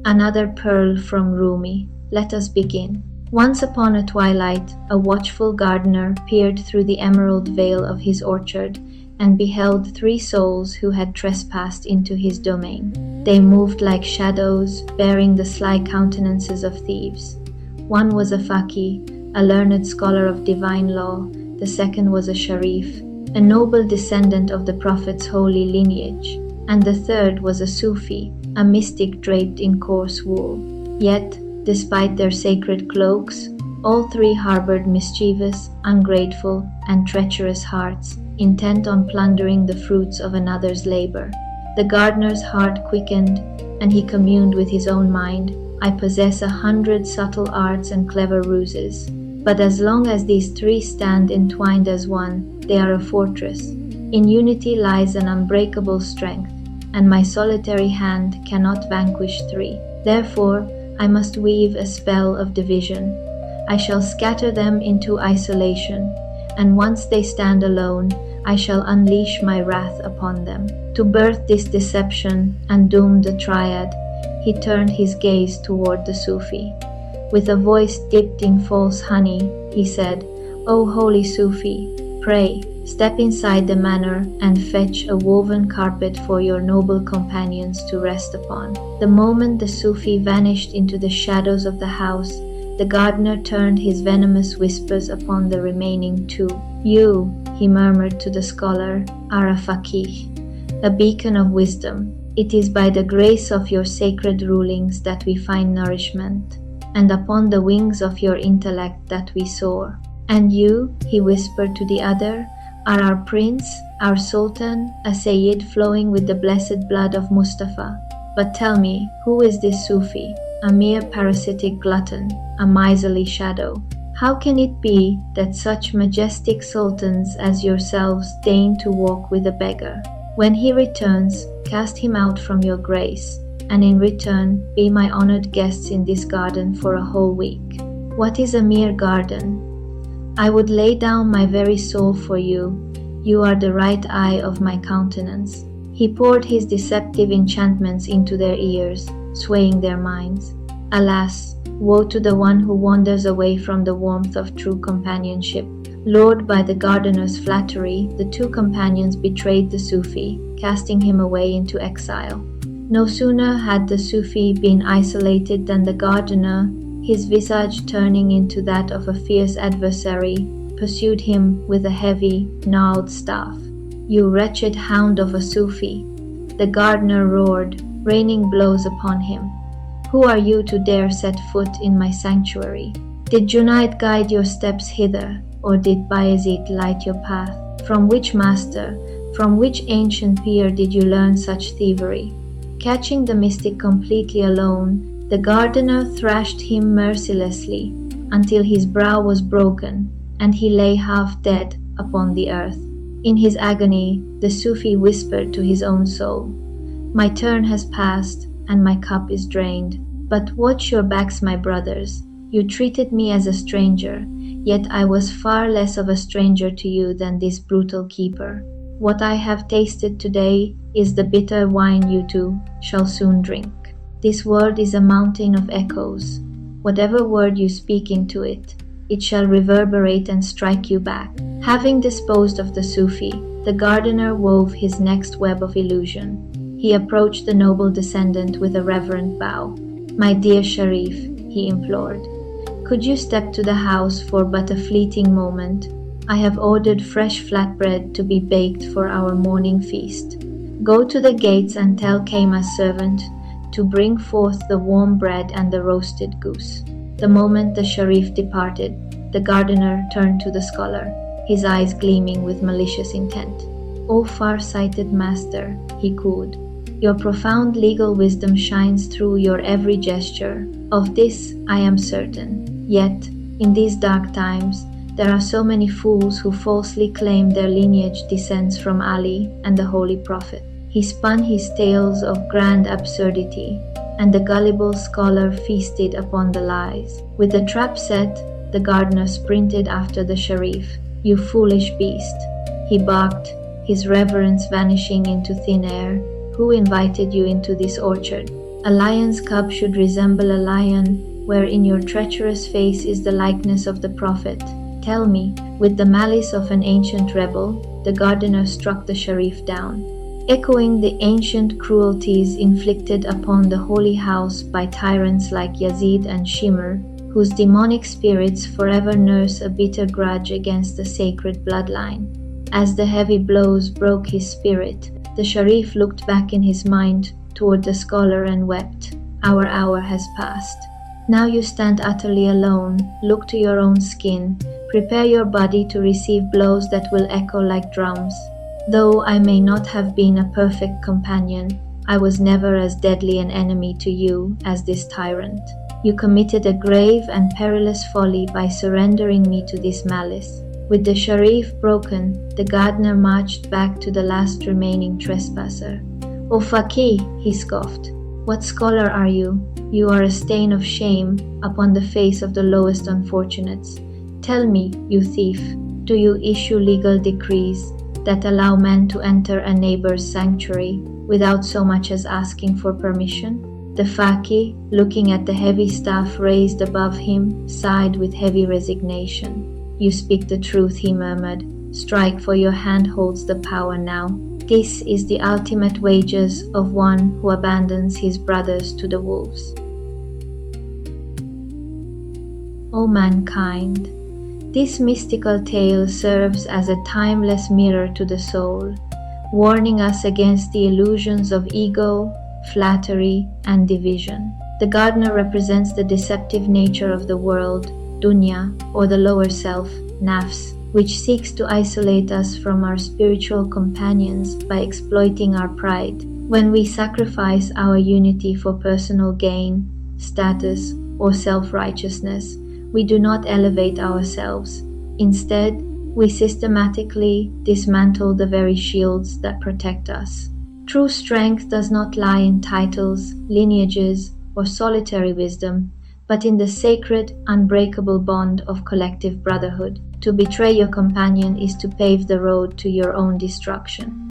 Another pearl from Rumi. Let us begin. Once upon a twilight, a watchful gardener peered through the emerald veil of his orchard and beheld 3 souls who had trespassed into his domain. They moved like shadows, bearing the sly countenances of thieves. One was a Faqih, a learned scholar of divine law. The second was a Sharif, a noble descendant of the Prophet's holy lineage. And the third was a Sufi, a mystic draped in coarse wool. Yet, despite their sacred cloaks, all 3 harbored mischievous, ungrateful, and treacherous hearts, intent on plundering the fruits of another's labor. The gardener's heart quickened, and he communed with his own mind. I possess 100 subtle arts and clever ruses, but as long as these 3 stand entwined as one, they are a fortress. In unity lies an unbreakable strength, and my solitary hand cannot vanquish 3. Therefore, I must weave a spell of division. I shall scatter them into isolation, and once they stand alone, I shall unleash my wrath upon them. To birth this deception and doom the triad, he turned his gaze toward the Sufi. With a voice dipped in false honey, he said, "O holy Sufi, pray, step inside the manor and fetch a woven carpet for your noble companions to rest upon." The moment the Sufi vanished into the shadows of the house, the gardener turned his venomous whispers upon the remaining 2. "You," he murmured to the scholar, "are a Faqih, a beacon of wisdom. It is by the grace of your sacred rulings that we find nourishment, and upon the wings of your intellect that we soar. And you," he whispered to the other, "are our prince, our sultan, a Sayyid flowing with the blessed blood of Mustafa. But tell me, who is this Sufi? A mere parasitic glutton, a miserly shadow. How can it be that such majestic sultans as yourselves deign to walk with a beggar? When he returns, cast him out from your grace, and in return be my honored guests in this garden for a whole week." What is a mere garden? I would lay down my very soul for you. You are the right eye of my countenance. He poured his deceptive enchantments into their ears, swaying their minds. Alas, woe to the one who wanders away from the warmth of true companionship. Lured by the gardener's flattery, the 2 companions betrayed the Sufi, casting him away into exile. No sooner had the Sufi been isolated than the gardener, his visage turning into that of a fierce adversary, pursued him with a heavy, gnarled staff. "You wretched hound of a Sufi!" the gardener roared, raining blows upon him. "Who are you to dare set foot in my sanctuary? Did Junaid guide your steps hither, or did Bayezid light your path? From which master, from which ancient peer did you learn such thievery?" Catching the mystic completely alone, the gardener thrashed him mercilessly until his brow was broken and he lay half dead upon the earth. In his agony, the Sufi whispered to his own soul, "My turn has passed and my cup is drained. But watch your backs, my brothers. You treated me as a stranger, yet I was far less of a stranger to you than this brutal keeper. What I have tasted today is the bitter wine you too shall soon drink. This world is a mountain of echoes. Whatever word you speak into it, it shall reverberate and strike you back." Having disposed of the Sufi, the gardener wove his next web of illusion. He approached the noble descendant with a reverent bow. "My dear Sharif," he implored, "could you step to the house for but a fleeting moment? I have ordered fresh flatbread to be baked for our morning feast. Go to the gates and tell Kaima's servant to bring forth the warm bread and the roasted goose." The moment the Sharif departed, the gardener turned to the scholar, his eyes gleaming with malicious intent. "O far-sighted master," he cooed, "your profound legal wisdom shines through your every gesture. Of this I am certain. Yet, in these dark times, there are so many fools who falsely claim their lineage descends from Ali and the Holy Prophet." He spun his tales of grand absurdity, and the gullible scholar feasted upon the lies. With the trap set, the gardener sprinted after the Sharif. "You foolish beast," he barked, his reverence vanishing into thin air. "Who invited you into this orchard? A lion's cub should resemble a lion, where in your treacherous face is the likeness of the Prophet. Tell me, with the malice of an ancient rebel, the gardener struck the Sharif down, echoing the ancient cruelties inflicted upon the holy house by tyrants like Yazid and Shimr, whose demonic spirits forever nurse a bitter grudge against the sacred bloodline. As the heavy blows broke his spirit, the Sharif looked back in his mind toward the scholar and wept. Our hour has passed. Now you stand utterly alone. Look to your own skin. Prepare your body to receive blows that will echo like drums. Though I may not have been a perfect companion, I was never as deadly an enemy to you as this tyrant. You committed a grave and perilous folly by surrendering me to this malice. With the Sharif broken, the gardener marched back to the last remaining trespasser. "O Faqih," he scoffed, "what scholar are you? You are a stain of shame upon the face of the lowest unfortunates. Tell me, you thief, do you issue legal decrees that allow men to enter a neighbor's sanctuary without so much as asking for permission?" The Faqih, looking at the heavy staff raised above him, sighed with heavy resignation. "You speak the truth," he murmured. "Strike, for your hand holds the power now. This is the ultimate wages of one who abandons his brothers to the wolves." O mankind, this mystical tale serves as a timeless mirror to the soul, warning us against the illusions of ego, flattery, and division. The gardener represents the deceptive nature of the world, Dunya, or the lower self, Nafs, which seeks to isolate us from our spiritual companions by exploiting our pride. When we sacrifice our unity for personal gain, status, or self-righteousness, we do not elevate ourselves. Instead, we systematically dismantle the very shields that protect us. True strength does not lie in titles, lineages, or solitary wisdom, but in the sacred, unbreakable bond of collective brotherhood. To betray your companion is to pave the road to your own destruction.